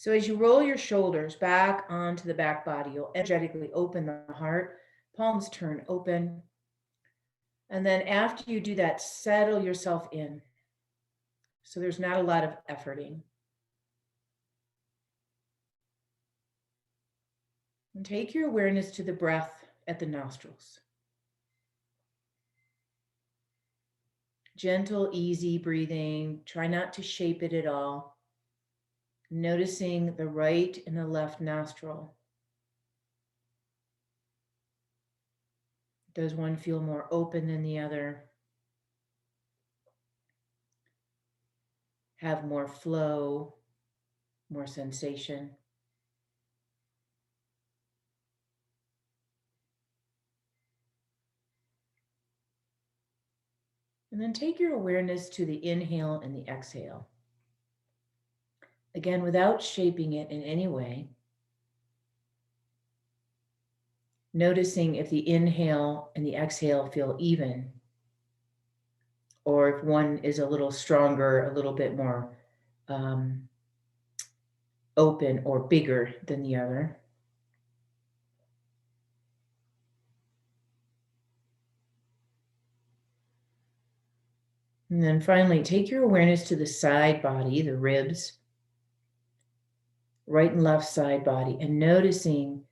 So as you roll your shoulders back onto the back body, you'll energetically open the heart, palms turn open. And then after you do that, settle yourself in. So there's not a lot of efforting. And take your awareness to the breath at the nostrils. Gentle, easy breathing. Try not to shape it at all. Noticing the right and the left nostril. Does one feel more open than the other? Have more flow, more sensation? And then take your awareness to the inhale and the exhale. Again, without shaping it in any way. Noticing if the inhale and the exhale feel even, or if one is a little stronger, a little bit more open or bigger than the other. And then finally, take your awareness to the side body, the ribs, right and left side body, and noticing,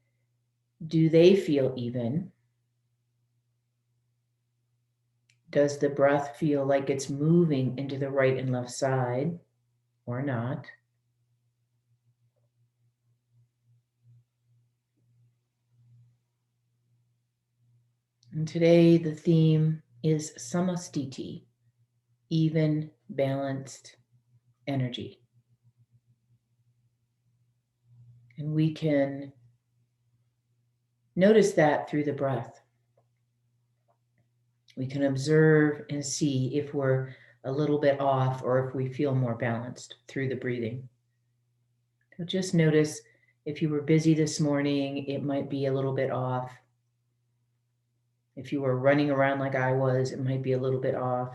do they feel even? Does the breath feel like it's moving into the right and left side or not? And today the theme is samastiti, even, balanced energy. And we can notice that through the breath. We can observe and see if we're a little bit off or if we feel more balanced through the breathing. So just notice if you were busy this morning, it might be a little bit off. If you were running around like I was, it might be a little bit off.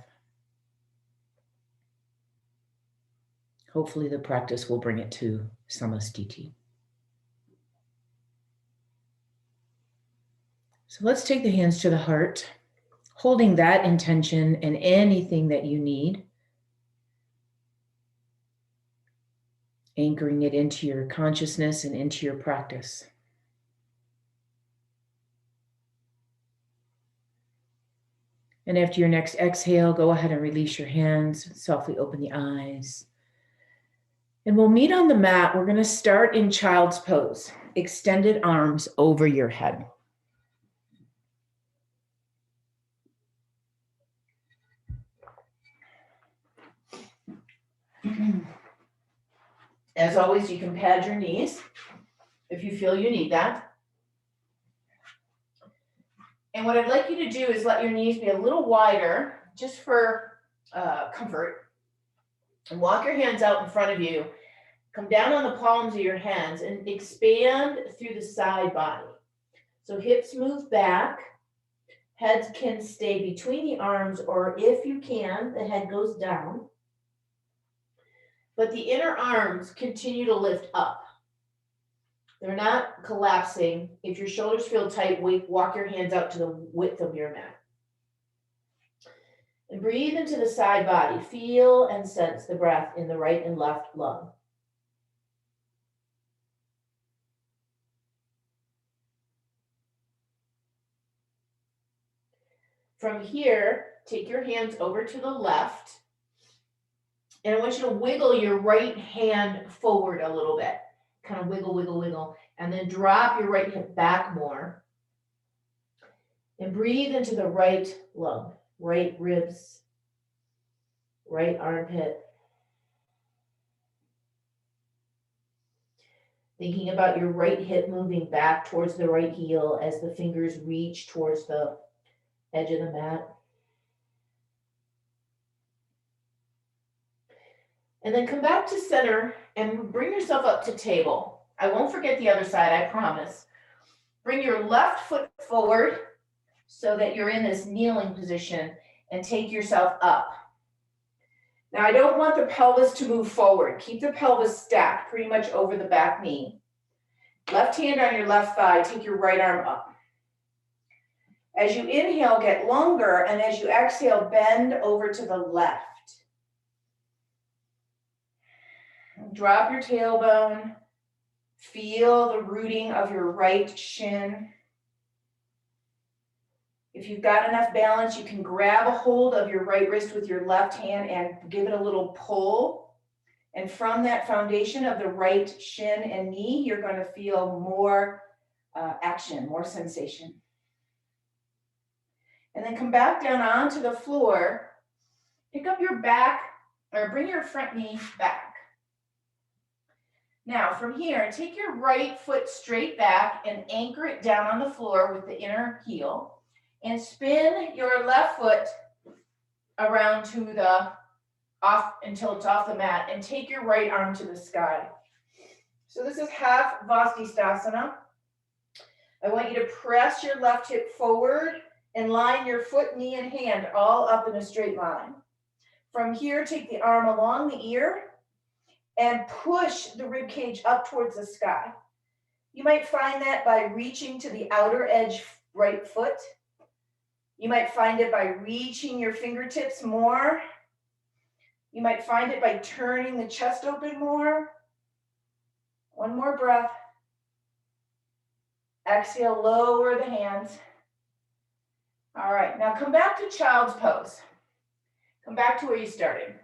Hopefully the practice will bring it to samastiti. So let's take the hands to the heart, holding that intention and anything that you need. Anchoring it into your consciousness and into your practice. And after your next exhale, go ahead and release your hands, softly open the eyes. And we'll meet on the mat. We're going to start in child's pose, extended arms over your head. As always, you can pad your knees if you feel you need that. And what I'd like you to do is let your knees be a little wider, just for comfort. And walk your hands out in front of you. Come down on the palms of your hands and expand through the side body. So hips move back. Heads can stay between the arms, or if you can, the head goes down. But the inner arms continue to lift up. They're not collapsing. If your shoulders feel tight, walk your hands out to the width of your mat. And breathe into the side body. Feel and sense the breath in the right and left lung. From here, take your hands over to the left. And I want you to wiggle your right hand forward a little bit. Kind of wiggle, wiggle, wiggle. And then drop your right hip back more. And breathe into the right lung, right ribs, right armpit. Thinking about your right hip moving back towards the right heel as the fingers reach towards the edge of the mat. And then come back to center and bring yourself up to table. I won't forget the other side, I promise. Bring your left foot forward so that you're in this kneeling position and take yourself up. Now I don't want the pelvis to move forward. Keep the pelvis stacked pretty much over the back knee. Left hand on your left thigh, take your right arm up. As you inhale, get longer, and as you exhale, bend over to the left. Drop your tailbone. Feel the rooting of your right shin. If you've got enough balance, you can grab a hold of your right wrist with your left hand and give it a little pull. And from that foundation of the right shin and knee, you're going to feel more action, more sensation. And then come back down onto the floor. Pick up your back, or bring your front knee back. Now from here, take your right foot straight back and anchor it down on the floor with the inner heel. And spin your left foot around to the off until it's off the mat, and take your right arm to the sky. So this is half Vastisthasana. I want you to press your left hip forward and line your foot, knee, and hand all up in a straight line. From here, take the arm along the ear and push the rib cage up towards the sky. You might find that by reaching to the outer edge right foot. You might find it by reaching your fingertips more. You might find it by turning the chest open more. One more breath. Exhale, lower the hands. All right, now come back to child's pose. Come back to where you started.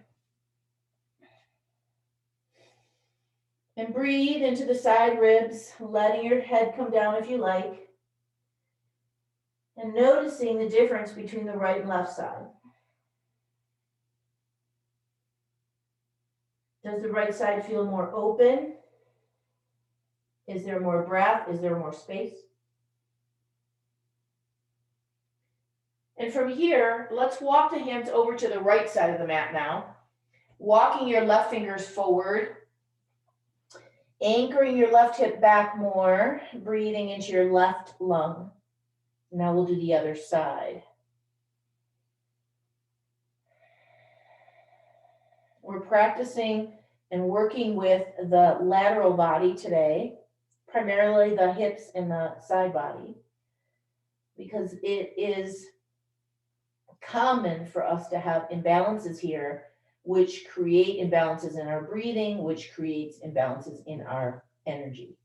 And breathe into the side ribs, letting your head come down if you like. And noticing the difference between the right and left side. Does the right side feel more open? Is there more breath? Is there more space? And from here, let's walk the hands over to the right side of the mat now. Walking your left fingers forward. Anchoring your left hip back more. Breathing into your left lung. Now we'll do the other side. We're practicing and working with the lateral body today, primarily the hips and the side body, because it is common for us to have imbalances here, which create imbalances in our breathing, which creates imbalances in our energy.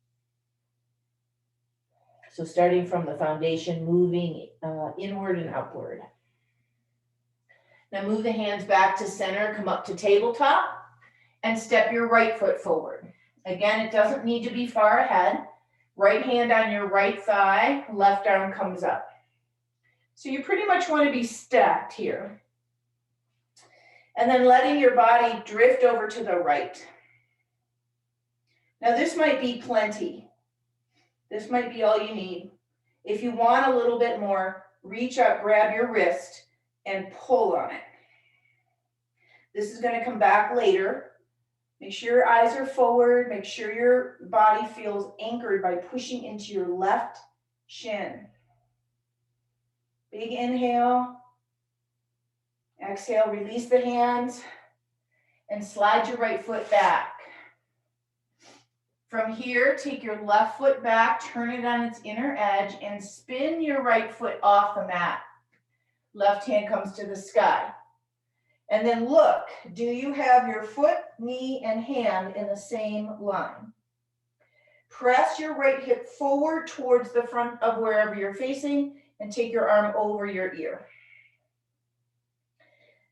So starting from the foundation, moving inward and upward. Now move the hands back to center, come up to tabletop, and step your right foot forward. Again, it doesn't need to be far ahead. Right hand on your right thigh, left arm comes up. So you pretty much want to be stacked here. And then letting your body drift over to the right. Now this might be plenty. This might be all you need. If you want a little bit more, reach up, grab your wrist, and pull on it. This is going to come back later. Make sure your eyes are forward. Make sure your body feels anchored by pushing into your left shin. Big inhale. Exhale, release the hands, and slide your right foot back. From here, take your left foot back, turn it on its inner edge, and spin your right foot off the mat. Left hand comes to the sky. And then look, do you have your foot, knee, and hand in the same line? Press your right hip forward towards the front of wherever you're facing, and take your arm over your ear.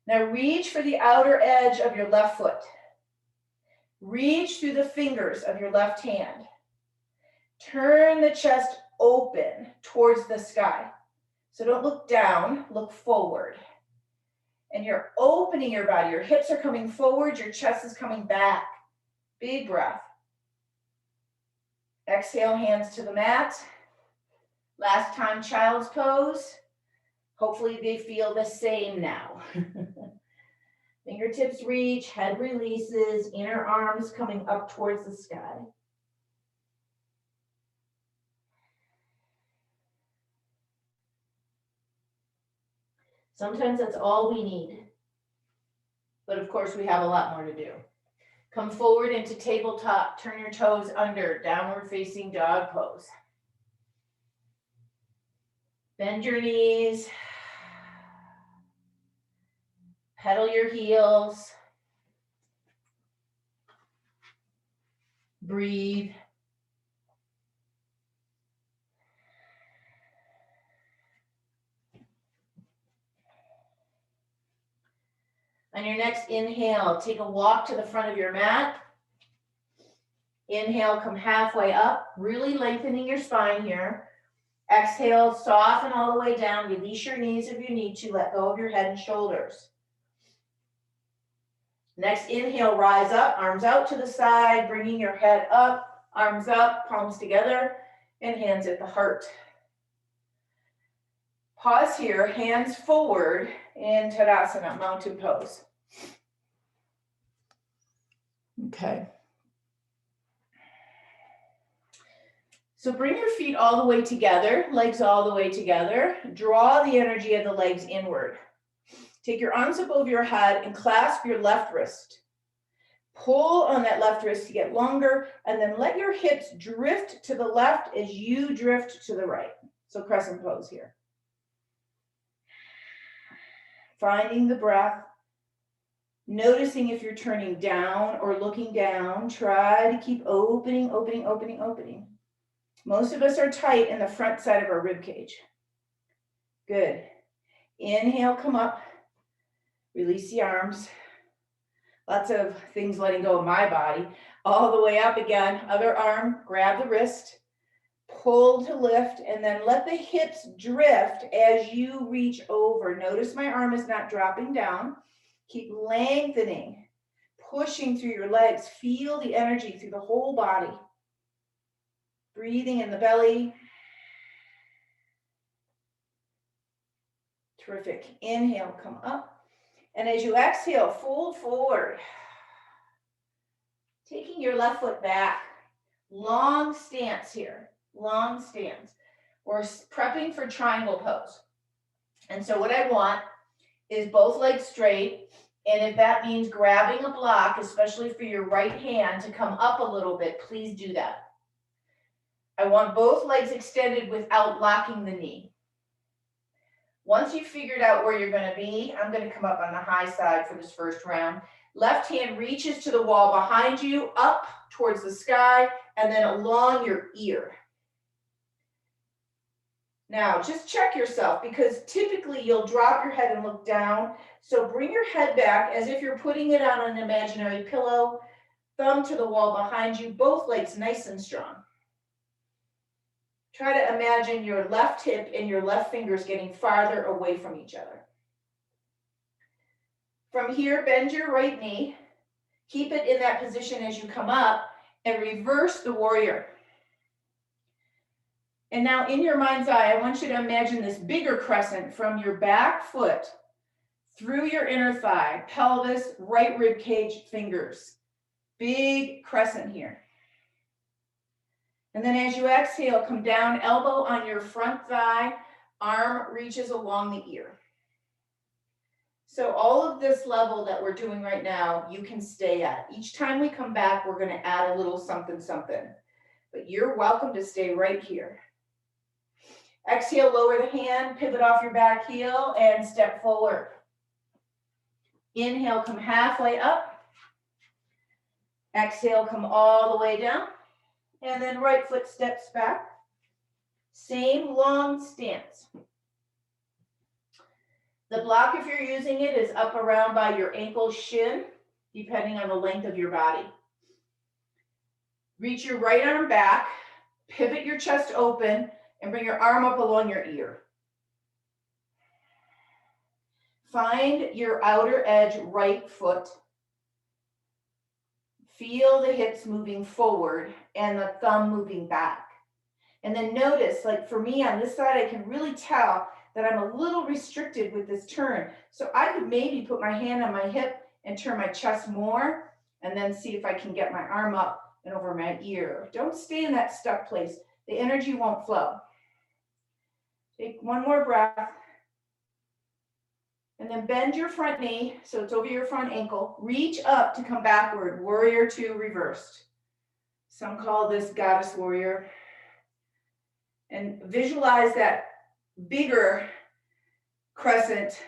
Now reach for the outer edge of your left foot. Reach through the fingers of your left hand. Turn the chest open towards the sky. So don't look down, look forward. And you're opening your body. Your hips are coming forward, your chest is coming back. Big breath. Exhale, hands to the mat. Last time, child's pose. Hopefully they feel the same now. Fingertips reach, head releases, inner arms coming up towards the sky. Sometimes that's all we need. but of course we have a lot more to do. Come forward into tabletop, turn your toes under, downward facing dog pose. Bend your knees, pedal your heels, breathe. On your next inhale, take a walk to the front of your mat. Inhale, come halfway up, really lengthening your spine here. Exhale, soften all the way down. Release your knees if you need to. Let go of your head and shoulders. Next inhale, rise up, arms out to the side, bringing your head up, arms up, palms together, and hands at the heart. Pause here, hands forward in Tadasana, mountain pose. Okay. So bring your feet all the way together, legs all the way together. Draw the energy of the legs inward. Take your arms above your head and clasp your left wrist. Pull on that left wrist to get longer, and then let your hips drift to the left as you drift to the right. So crescent pose here. Finding the breath, noticing if you're turning down or looking down. Try to keep opening, opening, opening, opening. Most of us are tight in the front side of our rib cage. Good. Inhale, come up. Release the arms. Lots of things letting go of my body. All the way up again. Other arm, grab the wrist. Pull to lift, and then let the hips drift as you reach over. Notice my arm is not dropping down. Keep lengthening, pushing through your legs. Feel the energy through the whole body. Breathing in the belly. Terrific. Inhale, come up. And as you exhale, fold forward. Taking your left foot back. Long stance here. Long stance. We're prepping for triangle pose. And so what I want is both legs straight. And if that means grabbing a block, especially for your right hand, to come up a little bit, please do that. I want both legs extended without locking the knee. Once you've figured out where you're going to be, I'm going to come up on the high side for this first round. Left hand reaches to the wall behind you, up towards the sky, and then along your ear. Now, just check yourself, because typically you'll drop your head and look down. So bring your head back as if you're putting it on an imaginary pillow, thumb to the wall behind you, both legs nice and strong. Try to imagine your left hip and your left fingers getting farther away from each other. From here, bend your right knee. Keep it in that position as you come up, and reverse the warrior. And now in your mind's eye, I want you to imagine this bigger crescent from your back foot through your inner thigh, pelvis, right rib cage, fingers. Big crescent here. And then as you exhale, come down, elbow on your front thigh, arm reaches along the ear. So all of this level that we're doing right now, you can stay at. Each time we come back, we're going to add a little something, something. But you're welcome to stay right here. Exhale, lower the hand, pivot off your back heel, and step forward. Inhale, come halfway up. Exhale, come all the way down. And then right foot steps back. Same long stance. The block, if you're using it, is up around by your ankle shin, depending on the length of your body. Reach your right arm back, pivot your chest open, and bring your arm up along your ear. Find your outer edge right foot. Feel the hips moving forward and the thumb moving back. And then notice, like for me on this side, I can really tell that I'm a little restricted with this turn. So I could maybe put my hand on my hip and turn my chest more, and then see if I can get my arm up and over my ear. Don't stay in that stuck place. The energy won't flow. Take one more breath. And then bend your front knee, so it's over your front ankle. Reach up to come backward, warrior two reversed. Some call this goddess warrior. And visualize that bigger crescent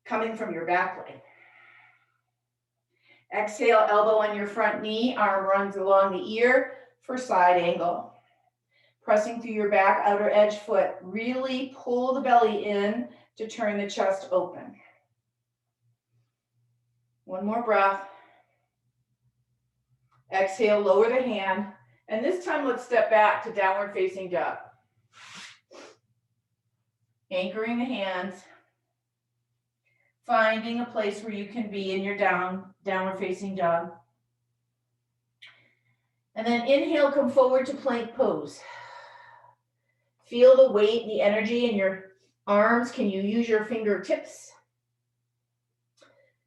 coming from your back leg. Exhale, elbow on your front knee, arm runs along the ear for side angle. Pressing through your back outer edge foot. Really pull the belly in to turn the chest open. One more breath. Exhale, lower the hand. And this time let's step back to downward facing dog. Anchoring the hands. Finding a place where you can be in your downward facing dog. And then inhale, come forward to plank pose. Feel the weight, the energy in your arms. Can you use your fingertips?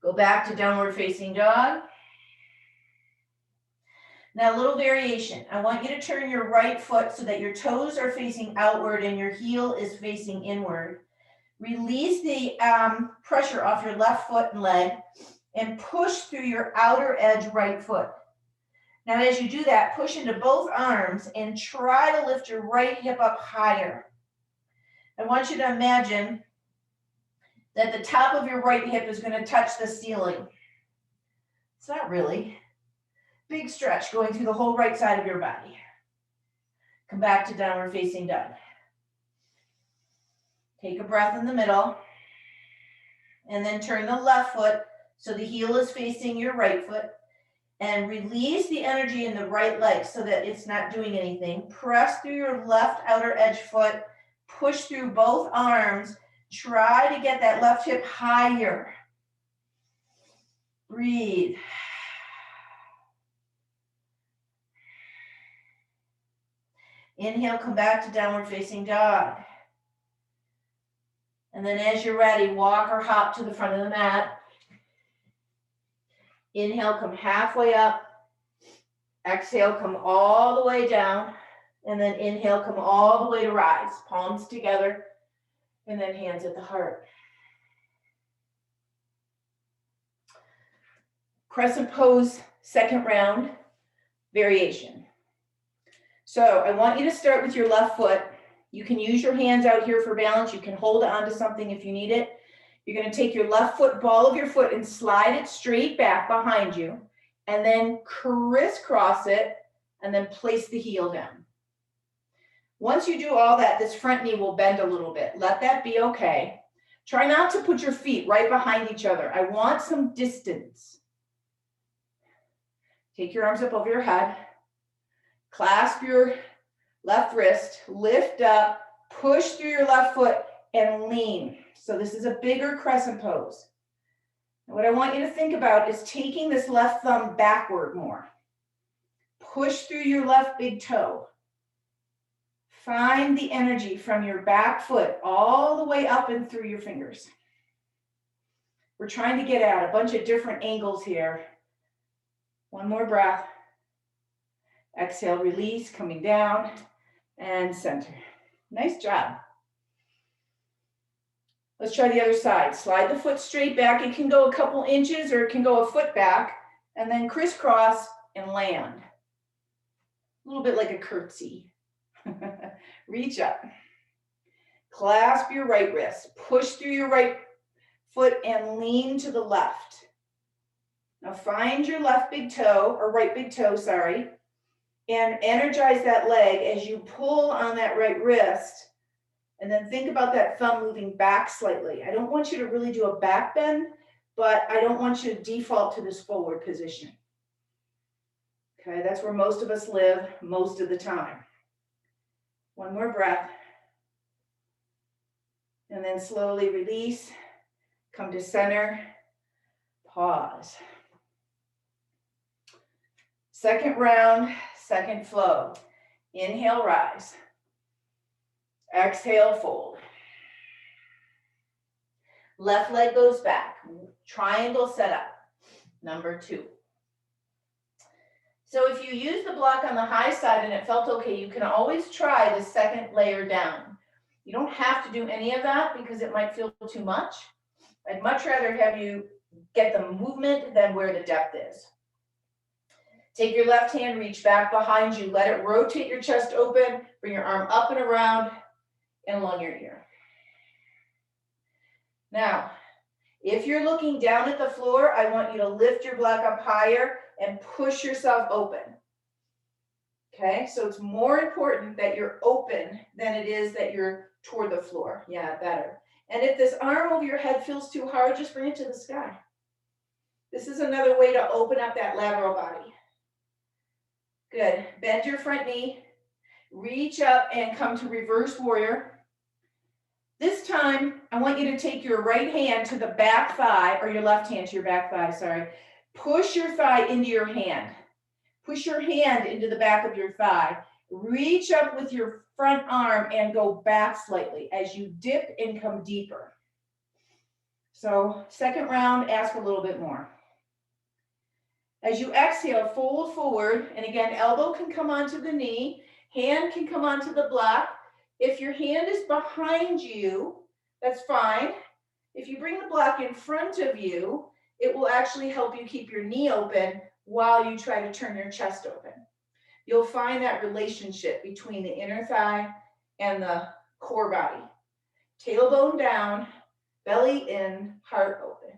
Go back to downward facing dog. Now a little variation. I want you to turn your right foot so that your toes are facing outward and your heel is facing inward. Release the pressure off your left foot and leg and push through your outer edge right foot. Now as you do that, push into both arms and try to lift your right hip up higher. I want you to imagine that the top of your right hip is going to touch the ceiling. It's not really. Big stretch going through the whole right side of your body. Come back to downward facing dog. Take a breath in the middle. And then turn the left foot so the heel is facing your right foot. And release the energy in the right leg so that it's not doing anything. Press through your left outer edge foot. Push through both arms. Try to get that left hip higher. Breathe. Inhale, come back to downward facing dog. And then as you're ready, walk or hop to the front of the mat. Inhale, come halfway up. Exhale, come all the way down. And then inhale, come all the way to rise. Palms together. And then hands at the heart. Crescent pose, second round, variation. So I want you to start with your left foot. You can use your hands out here for balance. You can hold on to something if you need it. You're going to take your left foot, ball of your foot, and slide it straight back behind you. And then crisscross it, and then place the heel down. Once you do all that, this front knee will bend a little bit. Let that be okay. Try not to put your feet right behind each other. I want some distance. Take your arms up over your head. Clasp your left wrist. Lift up. Push through your left foot and lean. So this is a bigger crescent pose. And what I want you to think about is taking this left thumb backward more. Push through your left big toe. Find the energy from your back foot all the way up and through your fingers. We're trying to get at a bunch of different angles here. One more breath. Exhale, release, coming down and center. Nice job. Let's try the other side. Slide the foot straight back. It can go a couple inches or it can go a foot back, and then crisscross and land. A little bit like a curtsy. Reach up. Clasp your right wrist. Push through your right foot and lean to the left. Now find your left big toe, or right big toe, sorry, and energize that leg as you pull on that right wrist. And then think about that thumb moving back slightly. I don't want you to really do a back bend, but I don't want you to default to this forward position. Okay, that's where most of us live most of the time. One more breath. And then slowly release. Come to center. Pause. Second round, second flow. Inhale, rise. Exhale, fold. Left leg goes back. Triangle setup. Number 2. So if you use the block on the high side and it felt okay, you can always try the second layer down. You don't have to do any of that because it might feel too much. I'd much rather have you get the movement than where the depth is. Take your left hand, reach back behind you, let it rotate your chest open, bring your arm up and around and along your ear. Now, if you're looking down at the floor, I want you to lift your block up higher and push yourself open. Okay, so it's more important that you're open than it is that you're toward the floor. Yeah, better. And if this arm over your head feels too hard, just bring it to the sky. This is another way to open up that lateral body. Good. Bend your front knee, reach up and come to reverse warrior. This time, I want you to take your right hand to the back thigh, or your left hand to your back thigh, sorry. Push your thigh into your hand. Push your hand into the back of your thigh. Reach up with your front arm and go back slightly as you dip and come deeper. So second round, ask a little bit more. As you exhale, fold forward, and again, elbow can come onto the knee, hand can come onto the block. If your hand is behind you, that's fine. If you bring the block in front of you, it will actually help you keep your knee open while you try to turn your chest open. You'll find that relationship between the inner thigh and the core body. Tailbone down, belly in, heart open.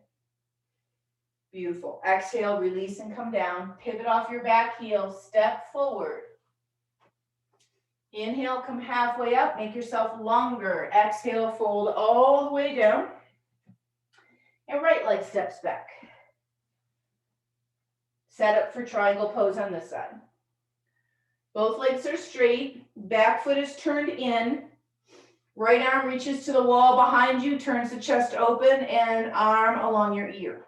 Beautiful. Exhale, release and come down. Pivot off your back heel, step forward. Inhale, come halfway up, make yourself longer. Exhale, fold all the way down. And right leg steps back. Set up for triangle pose on this side. Both legs are straight, back foot is turned in. Right arm reaches to the wall behind you, turns the chest open, and arm along your ear.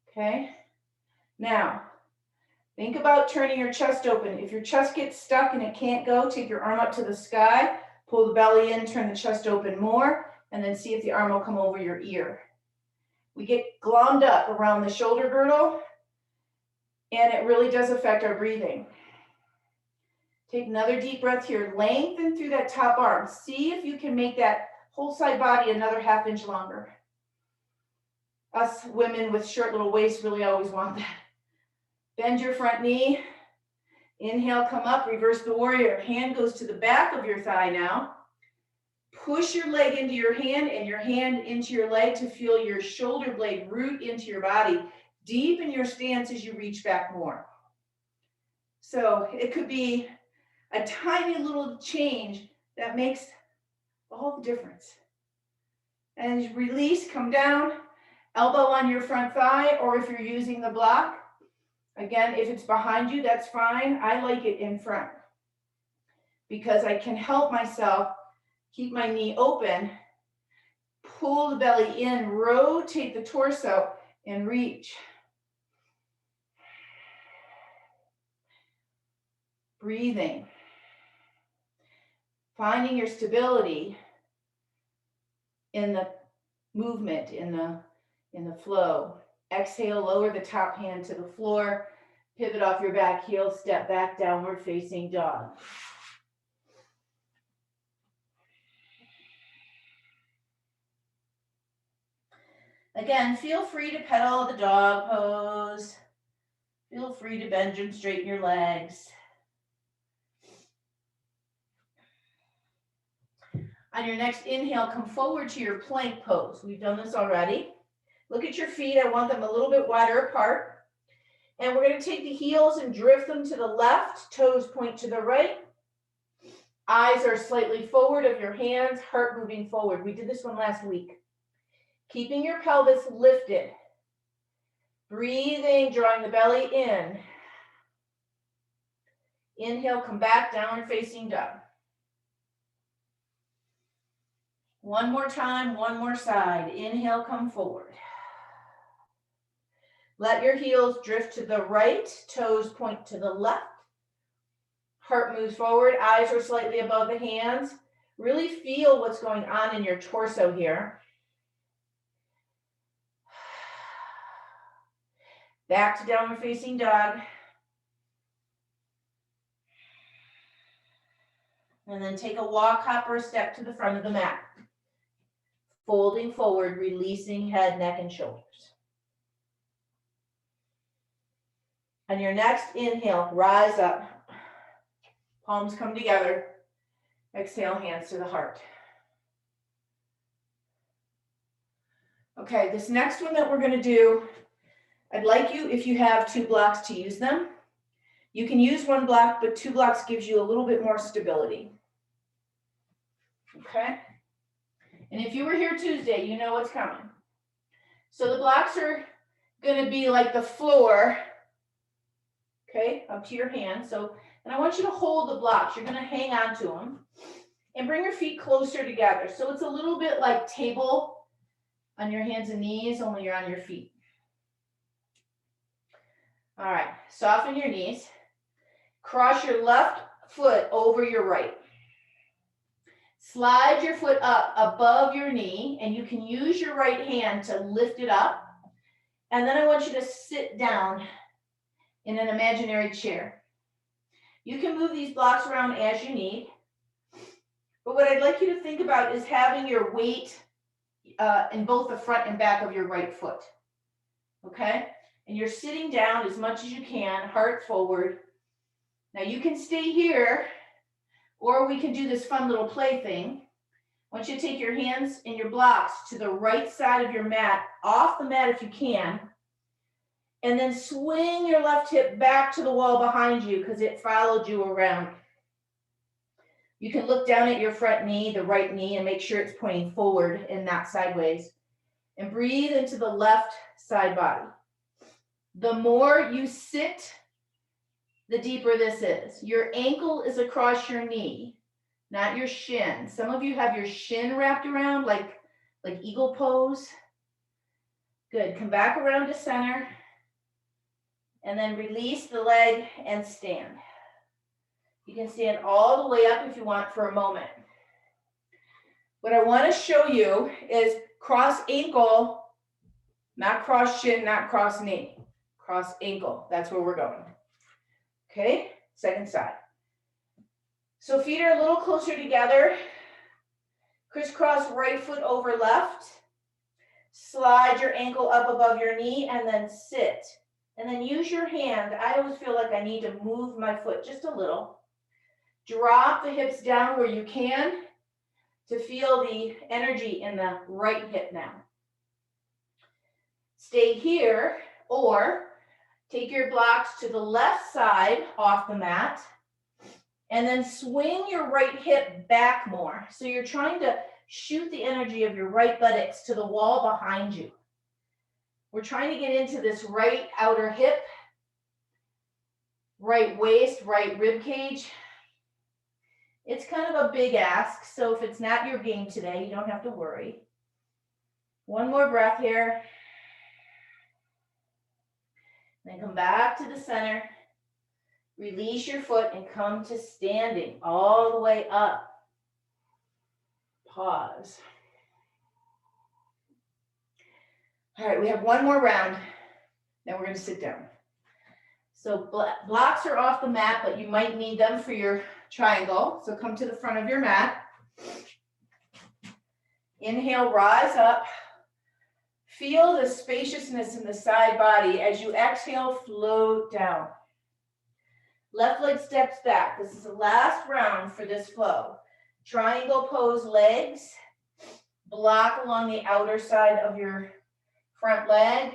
Okay? Now, think about turning your chest open. If your chest gets stuck and it can't go, take your arm up to the sky, pull the belly in, turn the chest open more, and then see if the arm will come over your ear. We get glommed up around the shoulder girdle, and it really does affect our breathing. Take another deep breath here. Lengthen through that top arm. See if you can make that whole side body another ½ inch longer. Us women with short little waists really always want that. Bend your front knee. Inhale, come up, reverse the warrior. Hand goes to the back of your thigh now. Push your leg into your hand and your hand into your leg to feel your shoulder blade root into your body. Deepen your stance as you reach back more. So it could be a tiny little change that makes all the difference. And release, come down, elbow on your front thigh, or if you're using the block, again, if it's behind you, that's fine. I like it in front because I can help myself keep my knee open, pull the belly in, rotate the torso, and reach. Breathing. Finding your stability in the movement, in the flow. Exhale, lower the top hand to the floor. Pivot off your back heel, step back, downward facing dog. Again, feel free to pedal the dog pose. Feel free to bend and straighten your legs. On your next inhale, come forward to your plank pose. We've done this already. Look at your feet. I want them a little bit wider apart. And we're going to take the heels and drift them to the left. Toes point to the right. Eyes are slightly forward of your hands. Heart moving forward. We did this one last week. Keeping your pelvis lifted. Breathing, drawing the belly in. Inhale, come back, downward facing dog. One more time, one more side. Inhale, come forward. Let your heels drift to the right, toes point to the left. Heart moves forward, eyes are slightly above the hands. Really feel what's going on in your torso here. Back to downward facing dog. And then take a walk, hop, or a step to the front of the mat. folding forward, releasing head, neck, and shoulders. On your next inhale, rise up. Palms come together. Exhale, hands to the heart. Okay, this next one that we're going to do, I'd like you, if you have 2 blocks, to use them. You can use 1 block, but 2 blocks gives you a little bit more stability. Okay? And if you were here Tuesday, you know what's coming. So the blocks are going to be like the floor, okay, up to your hand. So, and I want you to hold the blocks. You're going to hang on to them and bring your feet closer together. So it's a little bit like table on your hands and knees, only you're on your feet. All right, soften your knees. Cross your left foot over your right. Slide your foot up above your knee, and you can use your right hand to lift it up. And then I want you to sit down in an imaginary chair. You can move these blocks around as you need. But what I'd like you to think about is having your weight in both the front and back of your right foot. Okay? And you're sitting down as much as you can, heart forward. Now you can stay here, or we can do this fun little play thing. I want you to take your hands and your blocks to the right side of your mat, off the mat if you can, and then swing your left hip back to the wall behind you because it followed you around. You can look down at your front knee, the right knee, and make sure it's pointing forward and not sideways. And breathe into the left side body. The more you sit, the deeper this is. Your ankle is across your knee, not your shin. Some of you have your shin wrapped around like eagle pose. Good. Come back around to center. And then release the leg and stand. You can stand all the way up if you want for a moment. What I want to show you is cross ankle, not cross shin, not cross knee. Cross ankle. That's where we're going. Okay, second side. So feet are a little closer together. Crisscross right foot over left. Slide your ankle up above your knee and then sit. And then use your hand. I always feel like I need to move my foot just a little. Drop the hips down where you can to feel the energy in the right hip now. Stay here, or take your blocks to the left side off the mat and then swing your right hip back more. So you're trying to shoot the energy of your right buttocks to the wall behind you. We're trying to get into this right outer hip, right waist, right rib cage. It's kind of a big ask, so if it's not your game today, you don't have to worry. One more breath here. Then come back to the center. Release your foot and come to standing all the way up. Pause. All right, we have one more round. Then we're going to sit down. So blocks are off the mat, but you might need them for your triangle. So come to the front of your mat. Inhale, rise up. Feel the spaciousness in the side body. As you exhale, float down. Left leg steps back. This is the last round for this flow. Triangle pose legs. Block along the outer side of your front leg.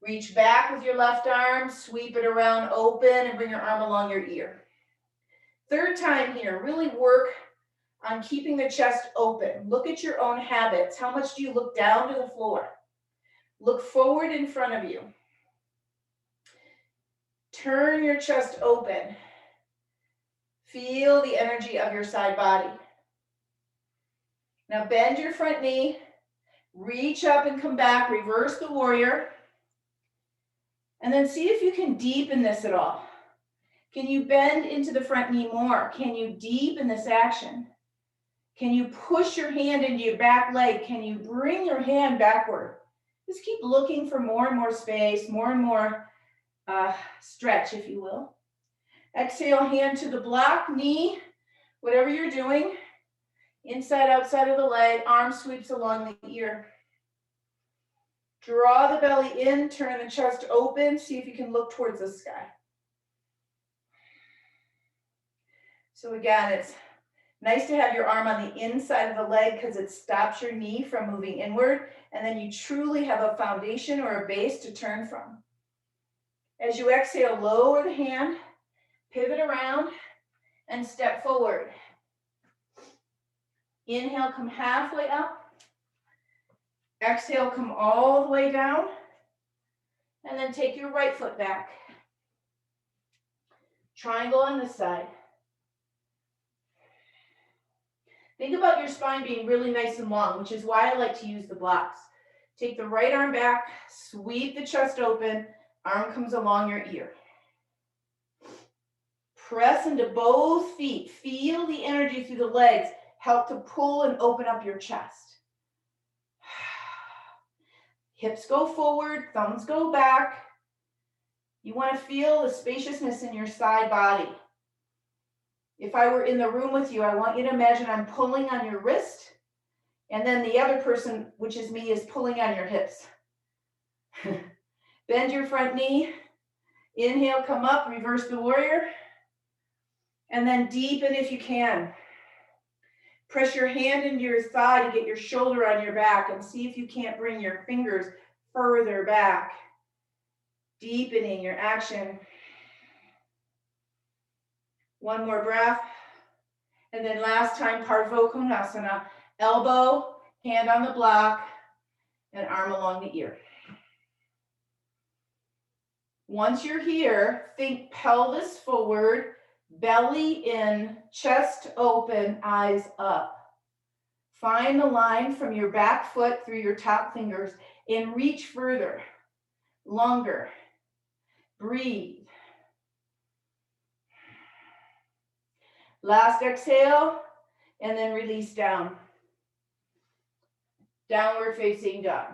Reach back with your left arm. Sweep it around open and bring your arm along your ear. Third time here, really work on keeping the chest open. Look at your own habits. How much do you look down to the floor? Look forward in front of you. Turn your chest open. Feel the energy of your side body. Now bend your front knee. Reach up and come back. Reverse the warrior. And then see if you can deepen this at all. Can you bend into the front knee more? Can you deepen this action? Can you push your hand into your back leg? Can you bring your hand backward? Just keep looking for more and more space, more and more stretch, if you will. Exhale, hand to the block, knee, whatever you're doing. Inside, outside of the leg, arm sweeps along the ear. Draw the belly in, turn the chest open, see if you can look towards the sky. So again, it's nice to have your arm on the inside of the leg because it stops your knee from moving inward, and then you truly have a foundation or a base to turn from. As you exhale, lower the hand, pivot around, and step forward. Inhale, come halfway up. Exhale, come all the way down. And then take your right foot back. Triangle on this side. Think about your spine being really nice and long, which is why I like to use the blocks. Take the right arm back, sweep the chest open, arm comes along your ear. Press into both feet. Feel the energy through the legs. Help to pull and open up your chest. Hips go forward, thumbs go back. You want to feel the spaciousness in your side body. If I were in the room with you, I want you to imagine I'm pulling on your wrist, and then the other person, which is me, is pulling on your hips. Bend your front knee. Inhale, come up, reverse the warrior. And then deepen if you can. Press your hand into your thigh to get your shoulder on your back and see if you can't bring your fingers further back. Deepening your action. One more breath. And then last time, Parvo Konasana. Elbow, hand on the block, and arm along the ear. Once you're here, think pelvis forward, belly in, chest open, eyes up. Find the line from your back foot through your top fingers and reach further, longer. Breathe. Last exhale, and then release down. Downward facing dog.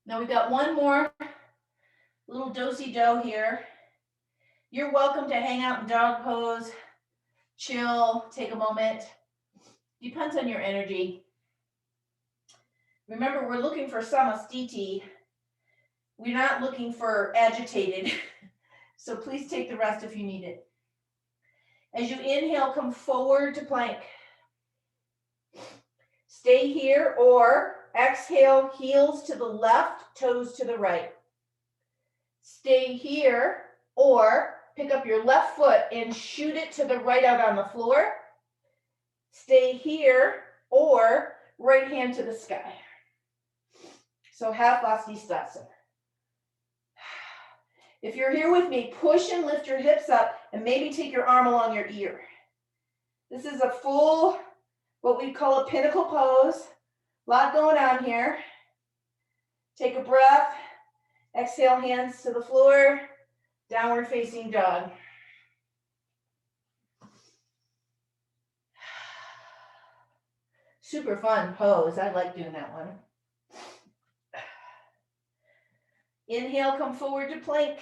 Now we've got one more little do-si-do here. You're welcome to hang out in dog pose, chill, take a moment. Depends on your energy. Remember, we're looking for samastiti. We're not looking for agitated. So please take the rest if you need it. As you inhale, come forward to plank. Stay here or exhale, heels to the left, toes to the right. Stay here or pick up your left foot and shoot it to the right out on the floor. Stay here or right hand to the sky. So half Vastisthasana. If you're here with me, push and lift your hips up and maybe take your arm along your ear. This is a full, what we call a pinnacle pose. A lot going on here. Take a breath. Exhale, hands to the floor. Downward facing dog. Super fun pose. I like doing that one. Inhale, come forward to plank.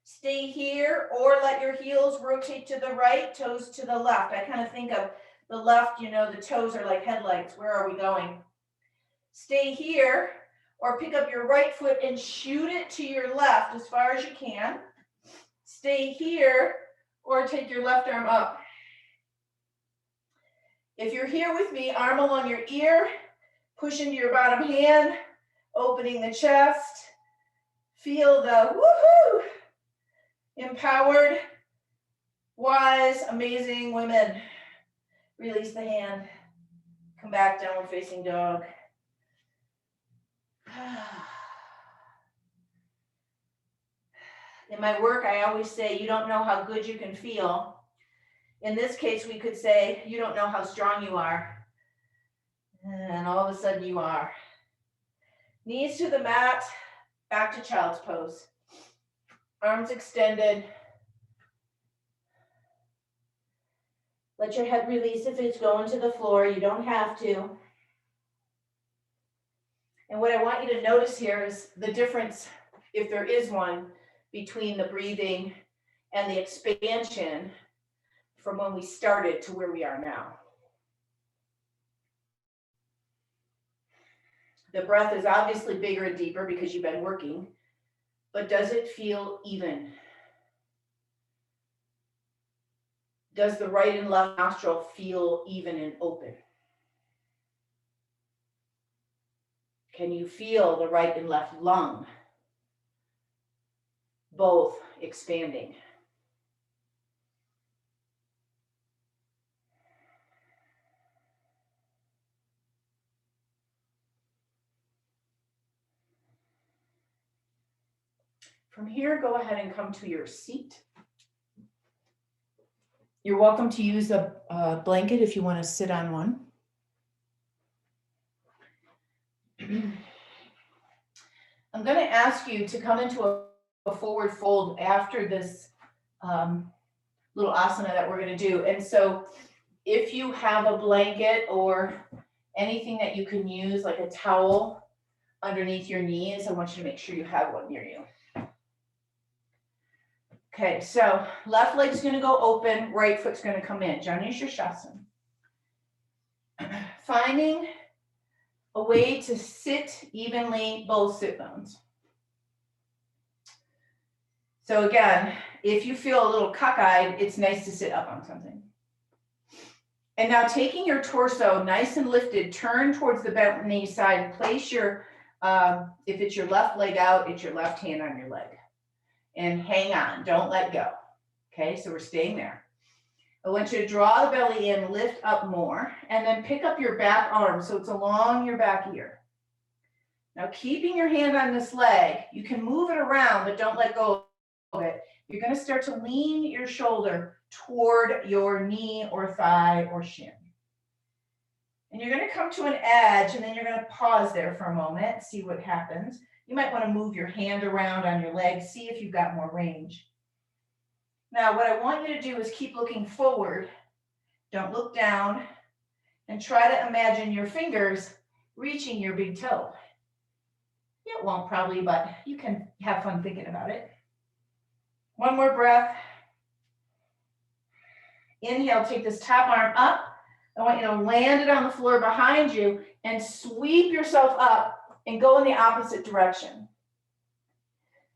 Stay here or let your heels rotate to the right, toes to the left. I kind of think of the left, you know, the toes are like headlights. Where are we going? Stay here or pick up your right foot and shoot it to your left as far as you can. Stay here or take your left arm up. If you're here with me, arm along your ear, push into your bottom hand, opening the chest. Feel the woohoo! Empowered, wise, amazing women. Release the hand. Come back, downward facing dog. In my work, I always say, you don't know how good you can feel. In this case, we could say, you don't know how strong you are. And all of a sudden you are. Knees to the mat, back to child's pose. Arms extended. Let your head release if it's going to the floor. You don't have to. And what I want you to notice here is the difference if there is one, between the breathing and the expansion from when we started to where we are now. The breath is obviously bigger and deeper because you've been working, but does it feel even? Does the right and left nostril feel even and open? Can you feel the right and left lung both expanding? From here, go ahead and come to your seat. You're welcome to use a blanket if you want to sit on one. I'm going to ask you to come into a forward fold after this little asana that we're going to do. And so if you have a blanket or anything that you can use, like a towel underneath your knees, I want you to make sure you have one near you. Okay, so left leg's going to go open, right foot's going to come in. Janu Shirshasana. Finding a way to sit evenly, both sit bones. So again, if you feel a little cockeyed, it's nice to sit up on something. And now taking your torso nice and lifted, turn towards the bent knee side and place your, if it's your left leg out, it's your left hand on your leg. And hang on, don't let go. Okay, so we're staying there. I want you to draw the belly in, lift up more, and then pick up your back arm so it's along your back ear. Now keeping your hand on this leg, you can move it around, but don't let go of it. You're going to start to lean your shoulder toward your knee or thigh or shin. And you're going to come to an edge, and then you're going to pause there for a moment, see what happens. You might want to move your hand around on your leg, see if you've got more range. Now, what I want you to do is keep looking forward. Don't look down, and try to imagine your fingers reaching your big toe. It won't probably, but you can have fun thinking about it. One more breath. Inhale, take this top arm up. I want you to land it on the floor behind you and sweep yourself up and go in the opposite direction.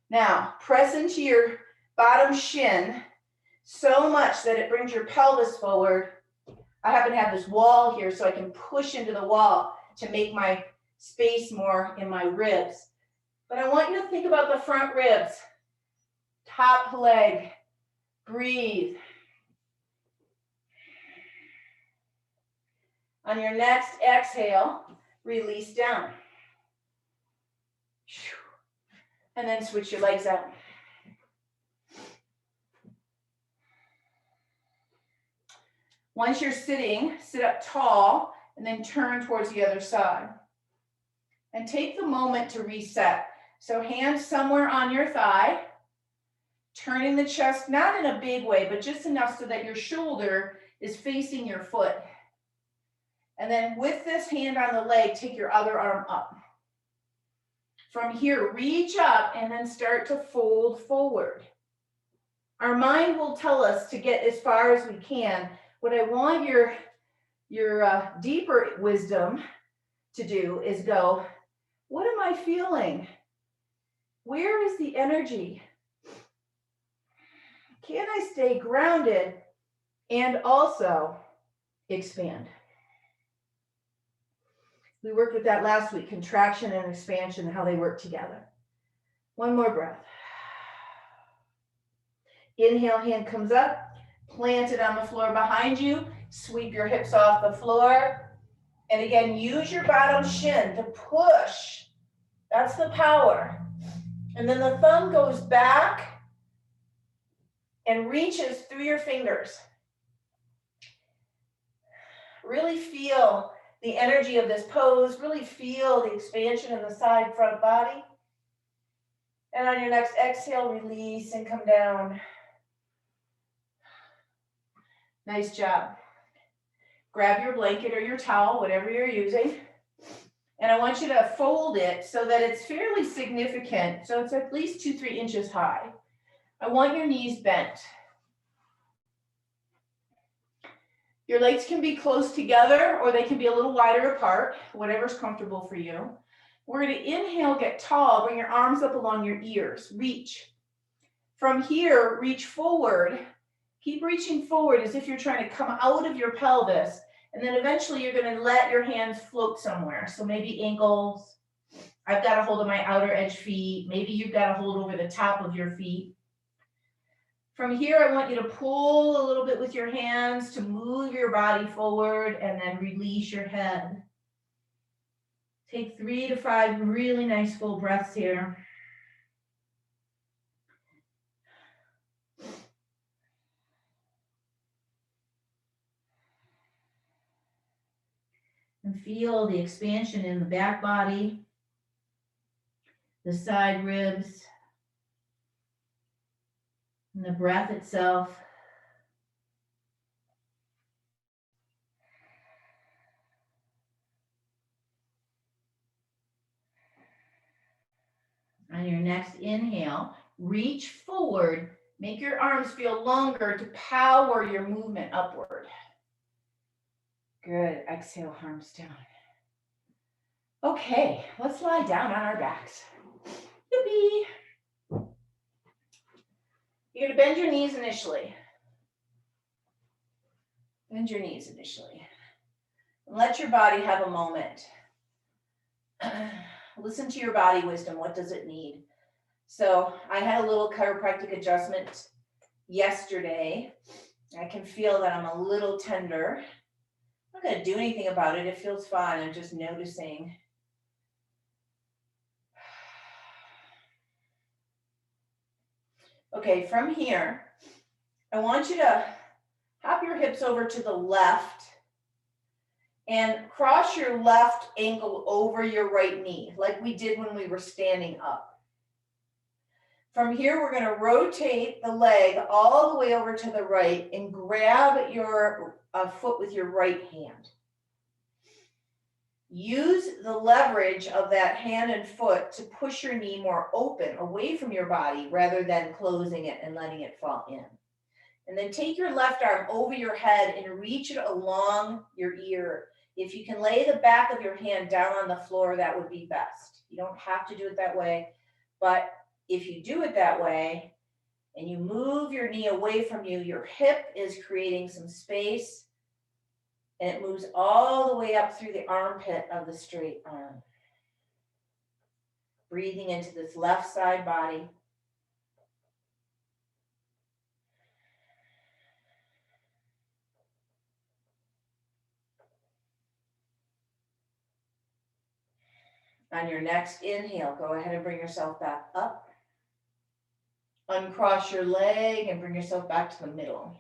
Now, press into your bottom shin so much that it brings your pelvis forward. I happen to have this wall here so I can push into the wall to make my space more in my ribs. But I want you to think about the front ribs, top leg, breathe. On your next exhale, release down. And then switch your legs out. Once you're sitting, sit up tall and then turn towards the other side. And take the moment to reset. So hands somewhere on your thigh, turning the chest, not in a big way, but just enough so that your shoulder is facing your foot. And then with this hand on the leg, take your other arm up. From here, reach up and then start to fold forward. Our mind will tell us to get as far as we can. What I want your deeper wisdom to do is go, what am I feeling? Where is the energy? Can I stay grounded and also expand? We worked with that last week, contraction and expansion, how they work together. One more breath. Inhale, hand comes up, plant it on the floor behind you, sweep your hips off the floor. And again, use your bottom shin to push. That's the power. And then the thumb goes back and reaches through your fingers. Really feel the energy of this pose, really feel the expansion in the side front body. And on your next exhale, release and come down. Nice job. Grab your blanket or your towel, whatever you're using. And I want you to fold it so that it's fairly significant. So it's at least 2-3 inches high. I want your knees bent. Your legs can be close together or they can be a little wider apart, whatever's comfortable for you. We're going to inhale, get tall, bring your arms up along your ears, reach. From here, reach forward. Keep reaching forward as if you're trying to come out of your pelvis. And then eventually you're going to let your hands float somewhere. So maybe ankles. I've got a hold of my outer edge feet. Maybe you've got a hold over the top of your feet. From here, I want you to pull a little bit with your hands to move your body forward and then release your head. Take 3 to 5 really nice full breaths here. And feel the expansion in the back body, the side ribs, and the breath itself. On your next inhale, reach forward. Make your arms feel longer to power your movement upward. Good. Exhale, arms down. Okay, let's lie down on our backs. Yippee. You're going to bend your knees initially. Bend your knees initially. And let your body have a moment. Listen to your body wisdom. What does it need? So I had a little chiropractic adjustment yesterday. I can feel that I'm a little tender. I'm not going to do anything about it. It feels fine. I'm just noticing. Okay, from here, I want you to hop your hips over to the left and cross your left ankle over your right knee, like we did when we were standing up. From here, we're going to rotate the leg all the way over to the right and grab your foot with your right hand. Use the leverage of that hand and foot to push your knee more open away from your body rather than closing it and letting it fall in. And then take your left arm over your head and reach it along your ear. If you can lay the back of your hand down on the floor, that would be best. You don't have to do it that way, but if you do it that way and you move your knee away from you, your hip is creating some space and it moves all the way up through the armpit of the straight arm. Breathing into this left side body. On your next inhale, go ahead and bring yourself back up. Uncross your leg and bring yourself back to the middle.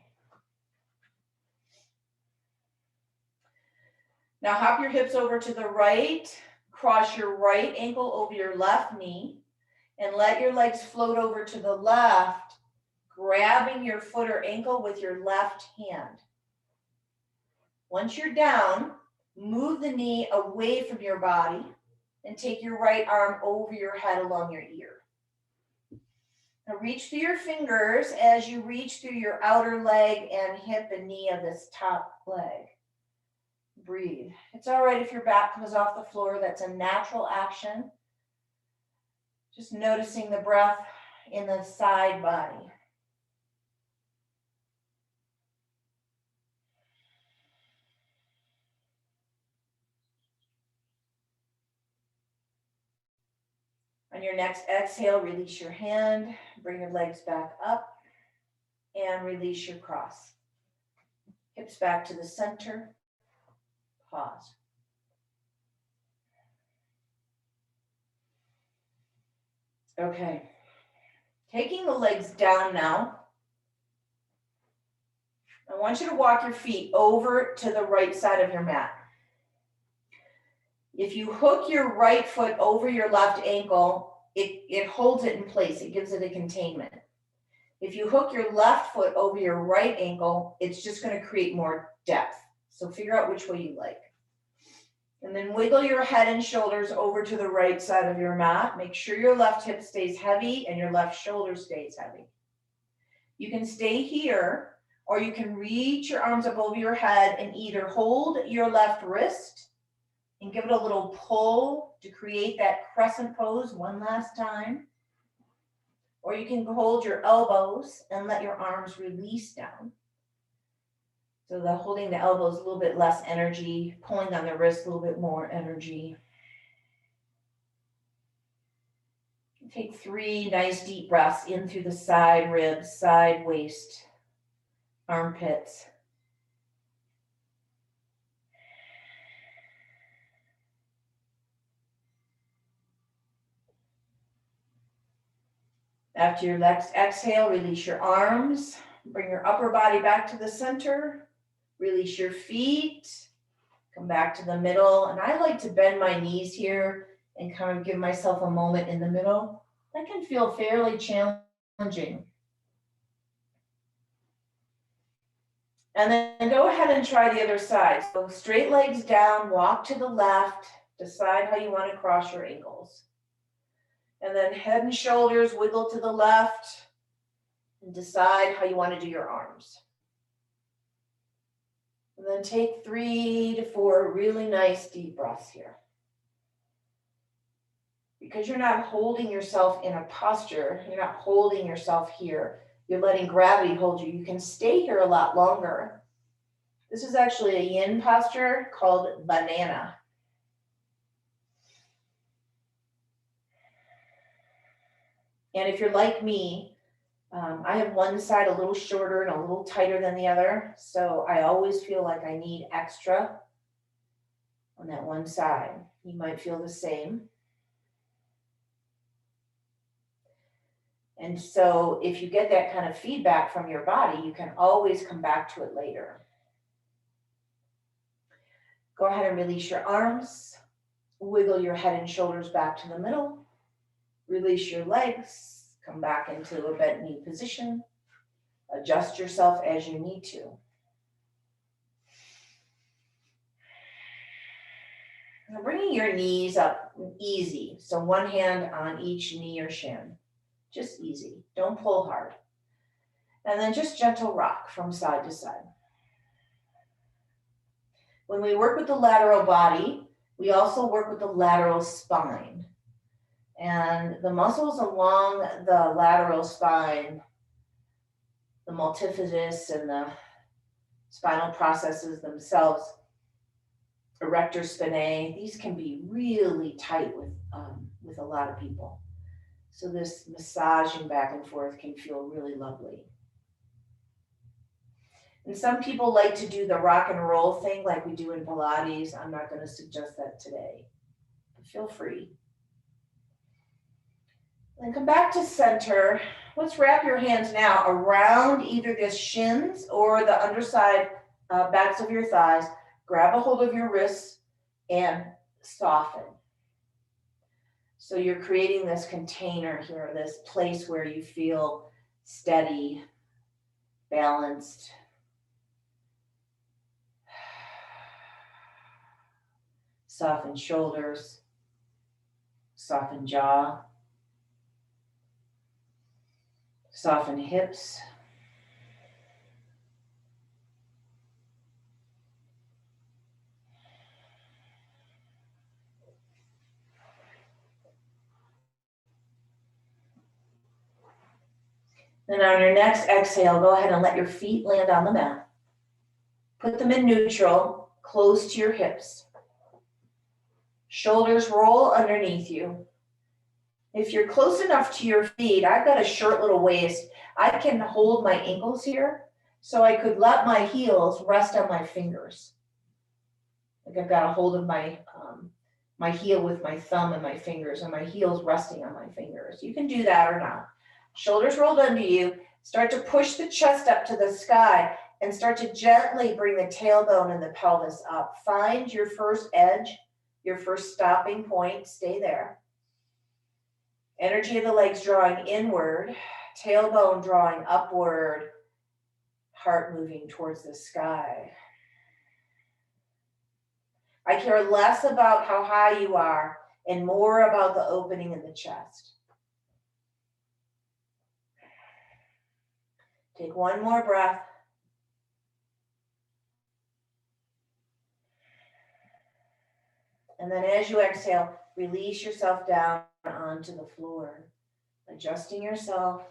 Now hop your hips over to the right, cross your right ankle over your left knee, and let your legs float over to the left, grabbing your foot or ankle with your left hand. Once you're down, move the knee away from your body and take your right arm over your head along your ear. Now reach through your fingers as you reach through your outer leg and hip and knee of this top leg. Breathe. It's all right if your back comes off the floor. That's a natural action. Just noticing the breath in the side body. On your next exhale, release your hand, bring your legs back up, and release your cross. Hips back to the center. Pause. Okay. Taking the legs down now, I want you to walk your feet over to the right side of your mat. If you hook your right foot over your left ankle, it holds it in place. It gives it a containment. If you hook your left foot over your right ankle, it's just going to create more depth. So figure out which way you like. And then wiggle your head and shoulders over to the right side of your mat. Make sure your left hip stays heavy and your left shoulder stays heavy. You can stay here, or you can reach your arms up over your head and either hold your left wrist and give it a little pull to create that crescent pose one last time. Or you can hold your elbows and let your arms release down. So the holding the elbows a little bit less energy, pulling on the wrist a little bit more energy. Take 3 nice deep breaths in through the side ribs, side waist, armpits. After your next exhale, release your arms. Bring your upper body back to the center. Release your feet. Come back to the middle. And I like to bend my knees here and kind of give myself a moment in the middle. That can feel fairly challenging. And then go ahead and try the other side. So straight legs down, walk to the left. Decide how you want to cross your ankles. And then head and shoulders wiggle to the left and decide how you want to do your arms. And then take 3 to 4 really nice deep breaths here. Because you're not holding yourself in a posture, you're not holding yourself here, you're letting gravity hold you. You can stay here a lot longer. This is actually a yin posture called banana. And if you're like me, I have one side a little shorter and a little tighter than the other. So I always feel like I need extra on that one side. You might feel the same. And so if you get that kind of feedback from your body, you can always come back to it later. Go ahead and release your arms. Wiggle your head and shoulders back to the middle. Release your legs. Come back into a bent knee position. Adjust yourself as you need to. Now bringing your knees up easy. So one hand on each knee or shin. Just easy. Don't pull hard. And then just gentle rock from side to side. When we work with the lateral body, we also work with the lateral spine. And the muscles along the lateral spine, the multifidus and the spinal processes themselves, erector spinae, these can be really tight with a lot of people. So this massaging back and forth can feel really lovely. And some people like to do the rock and roll thing like we do in Pilates. I'm not going to suggest that today, but feel free. Then come back to center. Let's wrap your hands now around either the shins or the underside backs of your thighs. Grab a hold of your wrists and soften. So you're creating this container here, this place where you feel steady, balanced. Soften shoulders, soften jaw. Soften hips. Then on your next exhale, go ahead and let your feet land on the mat. Put them in neutral, close to your hips. Shoulders roll underneath you. If you're close enough to your feet, I've got a short little waist. I can hold my ankles here, so I could let my heels rest on my fingers. Like I've got a hold of my heel with my thumb and my fingers, and my heels resting on my fingers. You can do that or not. Shoulders rolled under you. Start to push the chest up to the sky and start to gently bring the tailbone and the pelvis up. Find your first edge, your first stopping point. Stay there. Energy of the legs drawing inward, tailbone drawing upward, heart moving towards the sky. I care less about how high you are and more about the opening in the chest. Take one more breath. And then as you exhale, release yourself down onto the floor, adjusting yourself.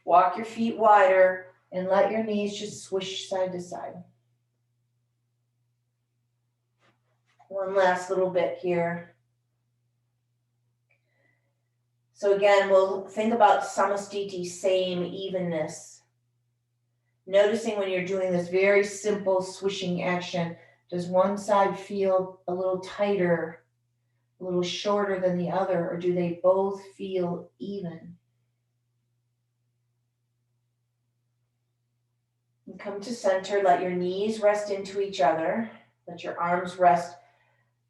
Walk your feet wider and let your knees just swish side to side. One last little bit here. So again, we'll think about samastiti, same, evenness. Noticing when you're doing this very simple swishing action, does one side feel a little tighter, a little shorter than the other, or do they both feel even? And come to center, let your knees rest into each other, let your arms rest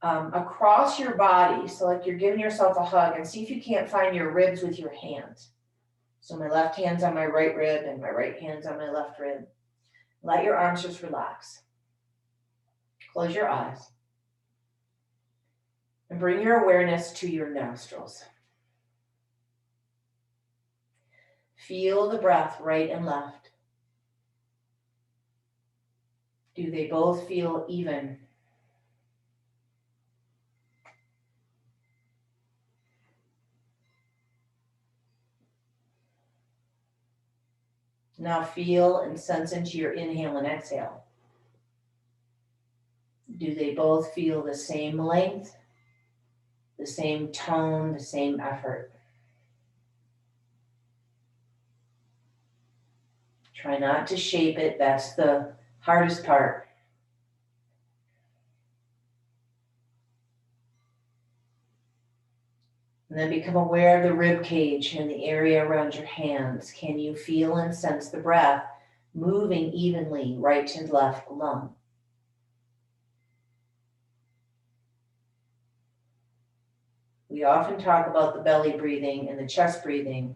across your body, so like you're giving yourself a hug, and see if you can't find your ribs with your hands. So my left hand's on my right rib and my right hand's on my left rib. Let your arms just relax. Close your eyes. And bring your awareness to your nostrils. Feel the breath right and left. Do they both feel even? Now feel and sense into your inhale and exhale. Do they both feel the same length, the same tone, the same effort? Try not to shape it. That's the hardest part. And then become aware of the rib cage and the area around your hands. Can you feel and sense the breath moving evenly right and left lung? We often talk about the belly breathing and the chest breathing,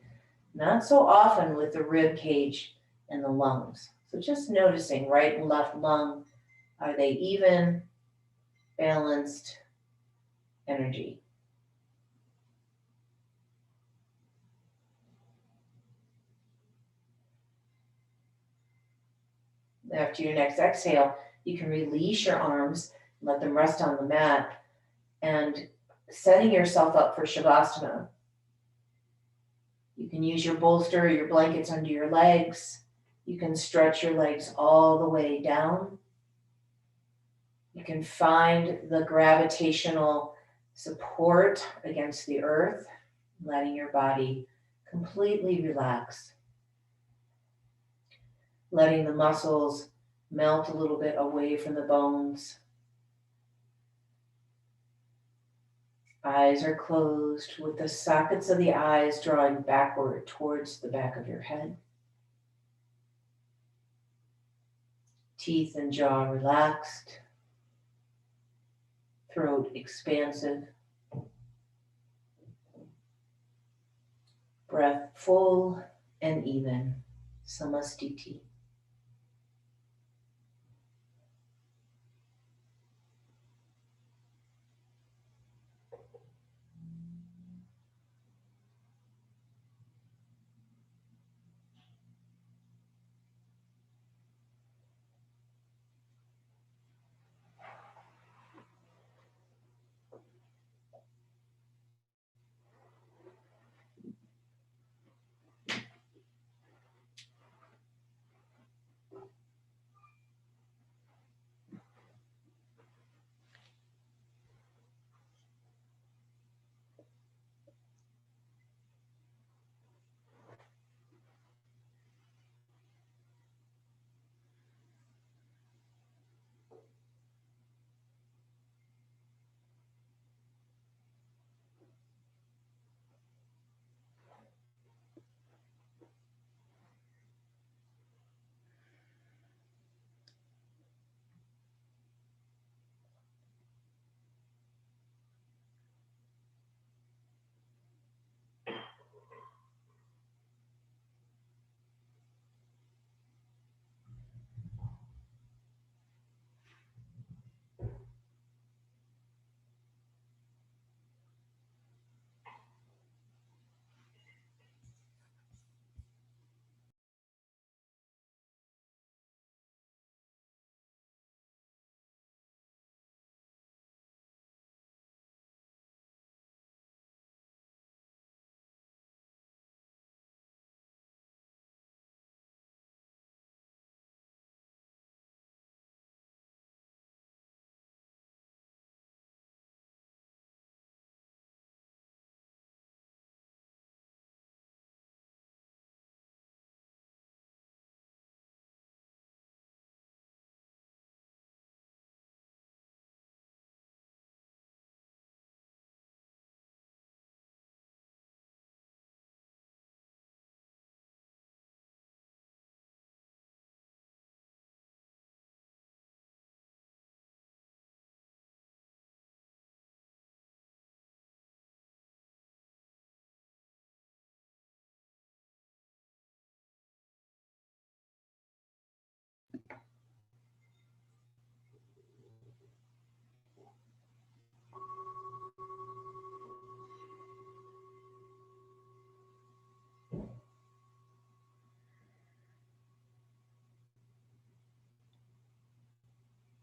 not so often with the rib cage and the lungs. So just noticing right and left lung, are they even, balanced energy? After your next exhale, you can release your arms, let them rest on the mat, and setting yourself up for Shavasana. You can use your bolster or your blankets under your legs. You can stretch your legs all the way down. You can find the gravitational support against the earth, letting your body completely relax. Letting the muscles melt a little bit away from the bones. Eyes are closed with the sockets of the eyes drawing backward towards the back of your head. Teeth and jaw relaxed. Throat expansive. Breath full and even. Samastiti.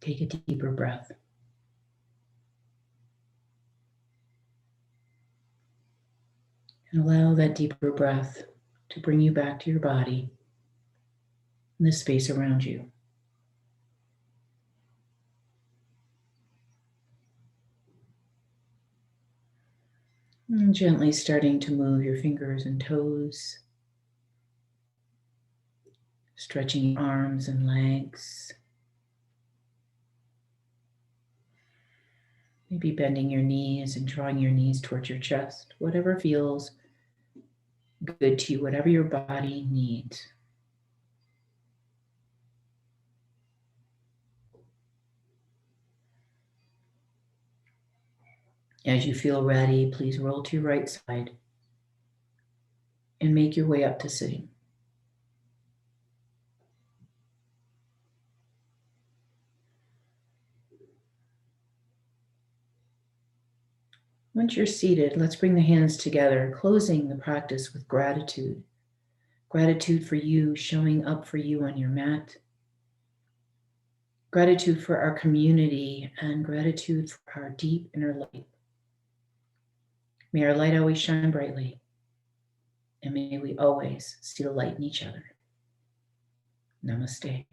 Take a deeper breath. And allow that deeper breath to bring you back to your body and the space around you. And gently starting to move your fingers and toes, stretching your arms and legs. Maybe bending your knees and drawing your knees towards your chest, whatever feels good to you, whatever your body needs. As you feel ready, please roll to your right side and make your way up to sitting. Once you're seated, let's bring the hands together, closing the practice with gratitude. Gratitude for you showing up for you on your mat. Gratitude for our community and gratitude for our deep inner light. May our light always shine brightly, and may we always see the light in each other. Namaste.